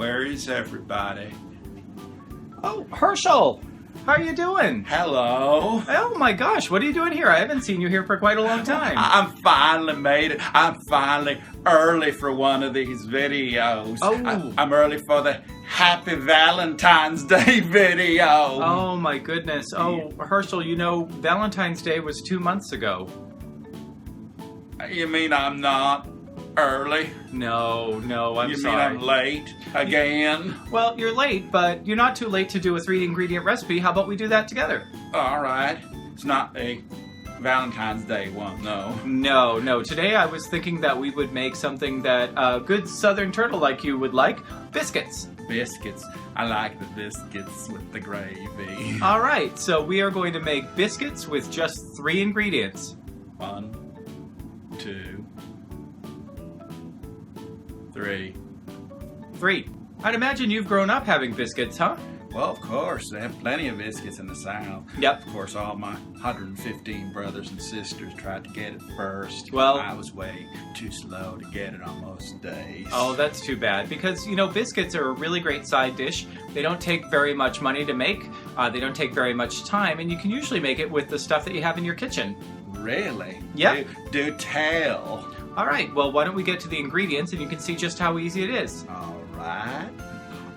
Where is everybody? Oh, Herschel! How are you doing? Hello. Oh my gosh, what are you doing here? I haven't seen you here for quite a long time. I'm finally made it. I'm finally early for one of these videos. Oh. I'm early for the Happy Valentine's Day video. Oh my goodness. Oh, Herschel, you know, Valentine's Day was 2 months ago. You mean I'm not early? No, I'm you sorry. You mean I'm late again? Well, you're late, but you're not too late to do a 3-ingredient recipe. How about we do that together? All right. It's not a Valentine's Day one, though. No. Today I was thinking that we would make something that a good southern turtle like you would like. Biscuits. Biscuits. I like the biscuits with the gravy. All right, so we are going to make biscuits with just 3 ingredients. 1, 2, 3. 3. I'd imagine you've grown up having biscuits, huh? Well, of course. They have plenty of biscuits in the South. Yep. Of course, all my 115 brothers and sisters tried to get it first. Well, I was way too slow to get it on most days. Oh, that's too bad. Because, you know, biscuits are a really great side dish. They don't take very much money to make. They don't take very much time. And you can usually make it with the stuff that you have in your kitchen. Really? Yep. Do tell. All right. Well, why don't we get to the ingredients and you can see just how easy it is. All right.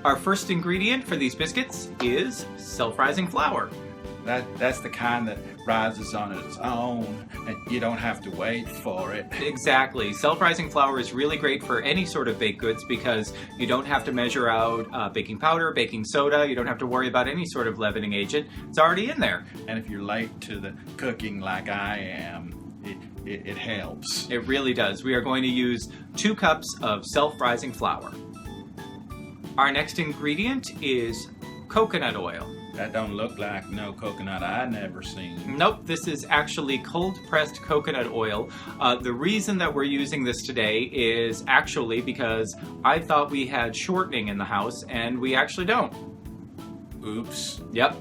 Our first ingredient for these biscuits is self-rising flour. That's the kind that rises on its own, and you don't have to wait for it. Exactly. Self-rising flour is really great for any sort of baked goods because you don't have to measure out baking powder, baking soda. You don't have to worry about any sort of leavening agent. It's already in there. And if you're late to the cooking like I am, it helps. It really does. We are going to use 2 cups of self-rising flour. Our next ingredient is coconut oil. That don't look like no coconut I never seen. Nope, this is actually cold-pressed coconut oil. The reason that we're using this today is actually because I thought we had shortening in the house, and we actually don't. Oops. Yep.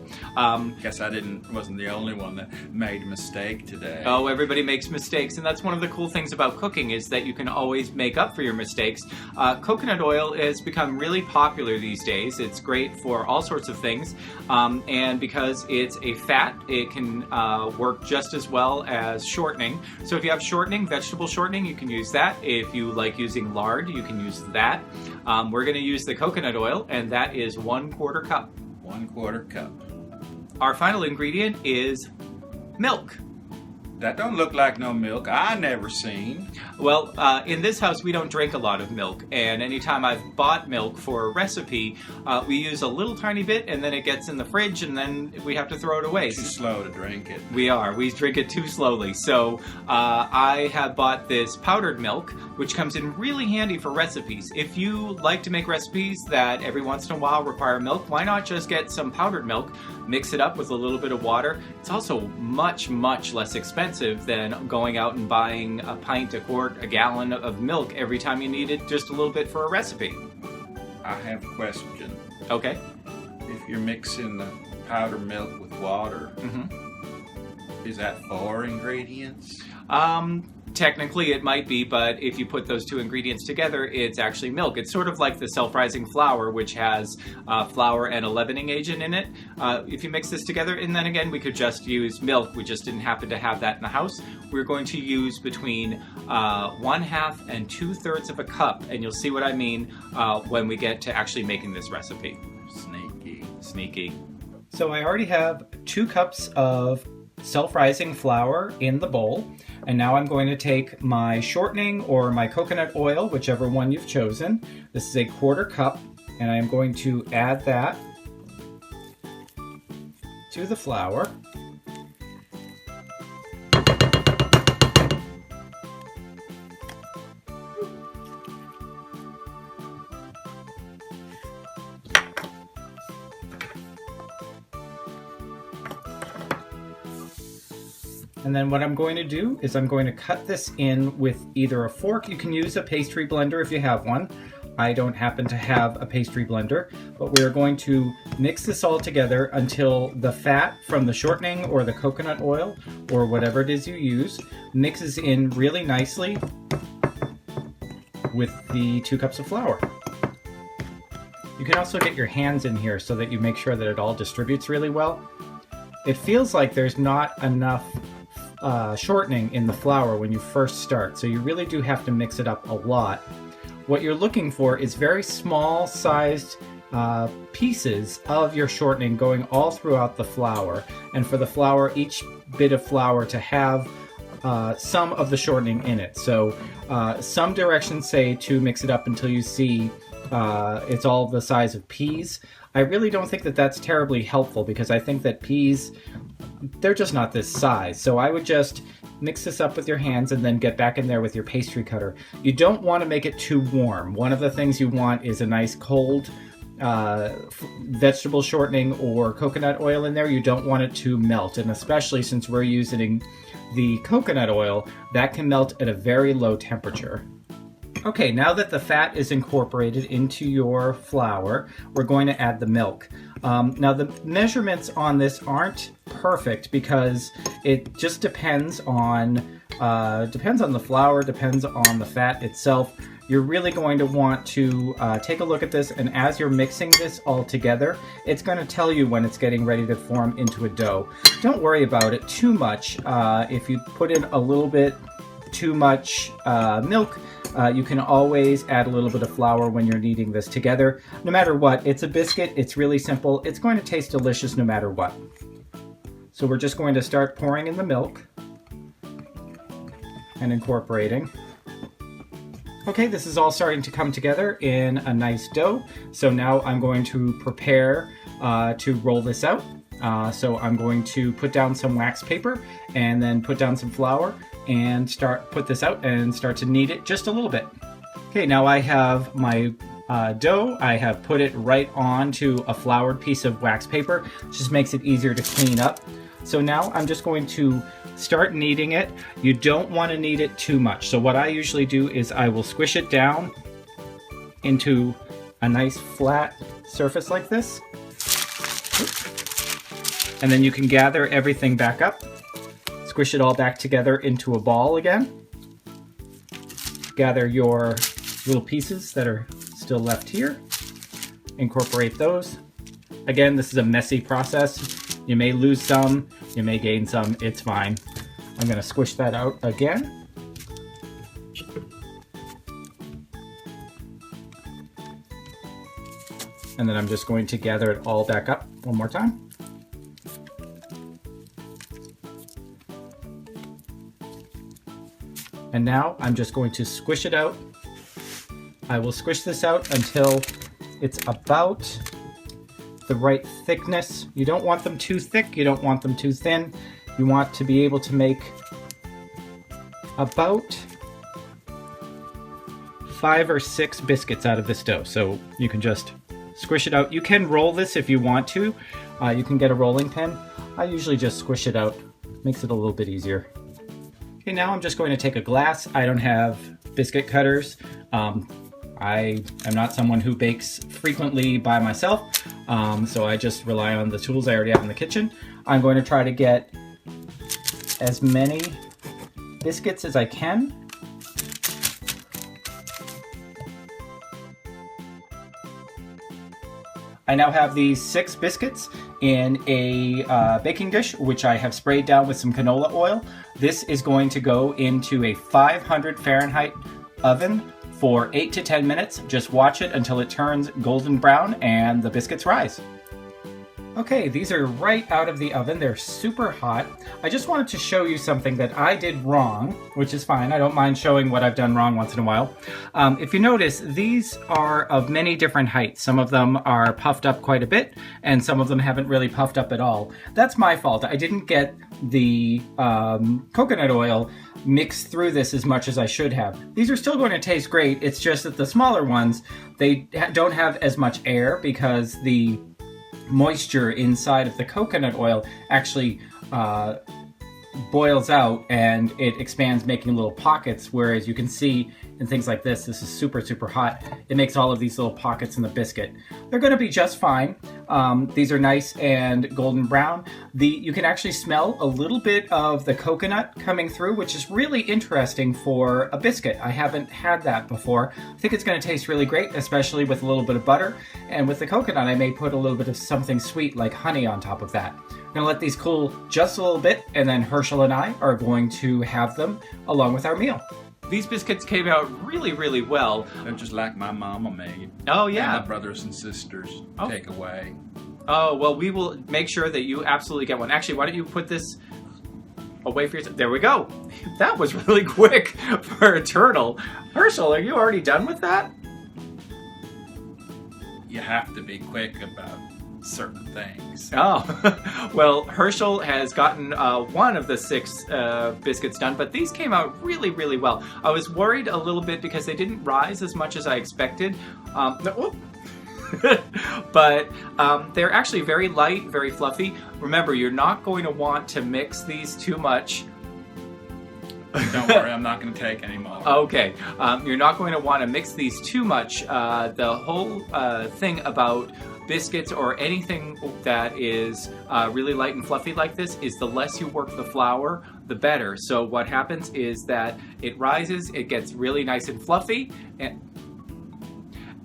Guess I wasn't the only one that made a mistake today. Oh, everybody makes mistakes, and that's one of the cool things about cooking is that you can always make up for your mistakes. Coconut oil has become really popular these days. It's great for all sorts of things, and because it's a fat, it can work just as well as shortening. So if you have shortening, vegetable shortening, you can use that. If you like using lard, you can use that. We're going to use the coconut oil, and that is 1/4 cup. 1/4 cup. Our final ingredient is milk. That don't look like no milk I never seen. Well, in this house we don't drink a lot of milk, and anytime I've bought milk for a recipe, we use a little tiny bit and then it gets in the fridge and then we have to throw it away. Too slow to drink it. We drink it too slowly. So I have bought this powdered milk, which comes in really handy for recipes. If you like to make recipes that every once in a while require milk, why not just get some powdered milk, mix it up with a little bit of water. It's also much, much less expensive than going out and buying a pint, a quart, a gallon of milk every time you need it just a little bit for a recipe. I have a question. Okay. If you're mixing the powdered milk with water, is that 4 ingredients? Technically it might be, but if you put those 2 ingredients together, it's actually milk. It's sort of like the self-rising flour, which has flour and a leavening agent in it. If you mix this together, and then again, we could just use milk. We just didn't happen to have that in the house. We're going to use between 1/2 and 2/3 of a cup, and you'll see what I mean when we get to actually making this recipe. Sneaky. So I already have 2 cups of self-rising flour in the bowl, and now I'm going to take my shortening or my coconut oil, whichever one you've chosen. This is a 1/4 cup, and I am going to add that to the flour. And then what I'm going to do is I'm going to cut this in with either a fork. You can use a pastry blender if you have one. I don't happen to have a pastry blender, but we're going to mix this all together until the fat from the shortening or the coconut oil or whatever it is you use mixes in really nicely with the 2 cups of flour. You can also get your hands in here so that you make sure that it all distributes really well. It feels like there's not enough shortening in the flour when you first start, so you really do have to mix it up a lot. What you're looking for is very small sized pieces of your shortening going all throughout the flour, and for the flour, each bit of flour to have some of the shortening in it. So some directions say to mix it up until you see it's all the size of peas. I really don't think that that's terribly helpful because I think that peas, they're just not this size. So I would just mix this up with your hands and then get back in there with your pastry cutter. You don't want to make it too warm. One of the things you want is a nice cold vegetable shortening or coconut oil in there. You don't want it to melt, and especially since we're using the coconut oil, that can melt at a very low temperature. Okay, now that the fat is incorporated into your flour, we're going to add the milk. Now the measurements on this aren't perfect because it just depends on the flour, depends on the fat itself. You're really going to want to take a look at this, and as you're mixing this all together, it's going to tell you when it's getting ready to form into a dough. Don't worry about it too much. If you put in a little bit too much milk, you can always add a little bit of flour when you're kneading this together. No matter what, it's a biscuit, it's really simple. It's going to taste delicious no matter what. So we're just going to start pouring in the milk and incorporating. Okay, this is all starting to come together in a nice dough. So now I'm going to prepare to roll this out. So I'm going to put down some wax paper and then put down some flour and put this out and start to knead it just a little bit. Okay, now I have my dough. I have put it right onto a floured piece of wax paper. It just makes it easier to clean up. So now I'm just going to start kneading it. You don't want to knead it too much. So what I usually do is I will squish it down into a nice flat surface like this. And then you can gather everything back up. Squish it all back together into a ball again. Gather your little pieces that are still left here. Incorporate those. Again, this is a messy process. You may lose some, you may gain some, it's fine. I'm going to squish that out again. And then I'm just going to gather it all back up one more time. And now I'm just going to squish it out. I will squish this out until it's about the right thickness. You don't want them too thick, you don't want them too thin. You want to be able to make about 5 or 6 biscuits out of this dough. So you can just squish it out. You can roll this if you want to. You can get a rolling pin. I usually just squish it out. Makes it a little bit easier. Okay, now I'm just going to take a glass. I don't have biscuit cutters. I am not someone who bakes frequently by myself, so I just rely on the tools I already have in the kitchen. I'm going to try to get as many biscuits as I can. I now have these 6 biscuits in a baking dish, which I have sprayed down with some canola oil. This is going to go into a 500 Fahrenheit oven for 8 to 10 minutes. Just watch it until it turns golden brown and the biscuits rise. Okay, these are right out of the oven. They're super hot. I just wanted to show you something that I did wrong, which is fine. I don't mind showing what I've done wrong once in a while. If you notice, these are of many different heights. Some of them are puffed up quite a bit, and some of them haven't really puffed up at all. That's my fault. I didn't get the coconut oil mixed through this as much as I should have. These are still going to taste great. It's just that the smaller ones, they don't have as much air because the moisture inside of the coconut oil actually boils out and it expands, making little pockets, whereas you can see in things like this is super hot. It makes all of these little pockets in the biscuit. They're going to be just fine. These are nice and golden brown. You can actually smell a little bit of the coconut coming through, which is really interesting for a biscuit. I haven't had that before. I think it's going to taste really great, especially with a little bit of butter. And with the coconut, I may put a little bit of something sweet like honey on top of that. I'm going to let these cool just a little bit, and then Herschel and I are going to have them along with our meal. These biscuits came out really, really well. They're just like my mama made. Oh, yeah. And my brothers and sisters take away. Oh, well, we will make sure that you absolutely get one. Actually, why don't you put this away for yourself? There we go. That was really quick for a turtle. Herschel, are you already done with that? You have to be quick about certain things. Oh, well, Herschel has gotten one of the 6 biscuits done, but these came out really, really well. I was worried a little bit because they didn't rise as much as I expected. But they're actually very light, very fluffy. Remember, you're not going to want to mix these too much. Don't worry, I'm not going to take any more. Okay, you're not going to want to mix these too much. The whole thing about biscuits or anything that is really light and fluffy like this is the less you work the flour, the better. So what happens is that it rises, it gets really nice and fluffy,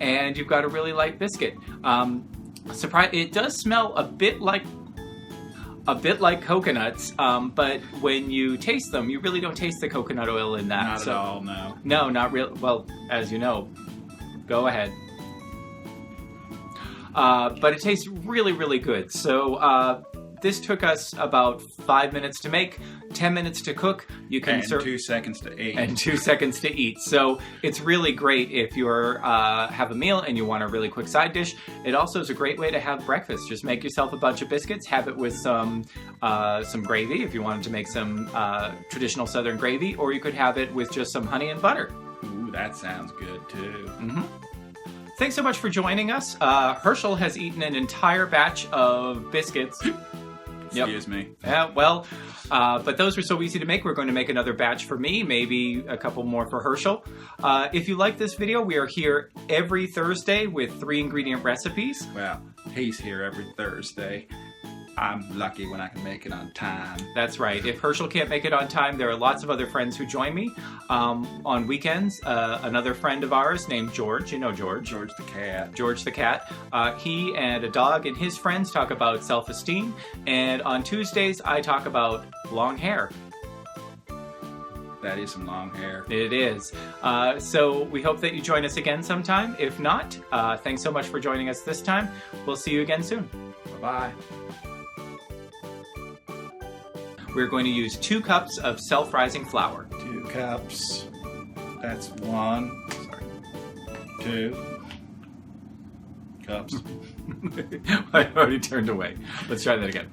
and you've got a really light biscuit. It does smell a bit like coconuts, but when you taste them, you really don't taste the coconut oil in that. Not at all, no. No, not real. Well, as you know, go ahead. But it tastes really, really good. So this took us about 5 minutes to make, 10 minutes to cook. You can and 2 seconds to eat. And 2 seconds to eat. So it's really great if you're have a meal and you want a really quick side dish. It also is a great way to have breakfast. Just make yourself a bunch of biscuits, have it with some gravy if you wanted to make some traditional Southern gravy, or you could have it with just some honey and butter. Ooh, that sounds good too. Mm-hmm. Thanks so much for joining us. Herschel has eaten an entire batch of biscuits. Excuse me. Yeah, well, but those were so easy to make. We're going to make another batch for me, maybe a couple more for Herschel. If you like this video, we are here every Thursday with 3 ingredient recipes. Well, he's here every Thursday. I'm lucky when I can make it on time. That's right. If Herschel can't make it on time, there are lots of other friends who join me. On weekends, another friend of ours named George, you know George. George the cat. George the cat. He and a dog and his friends talk about self-esteem. And on Tuesdays, I talk about long hair. That is some long hair. It is. So we hope that you join us again sometime. If not, thanks so much for joining us this time. We'll see you again soon. Bye-bye. We're going to use 2 cups of self-rising flour. 2 cups. That's 1. Sorry. 2 cups. I already turned away. Let's try that again.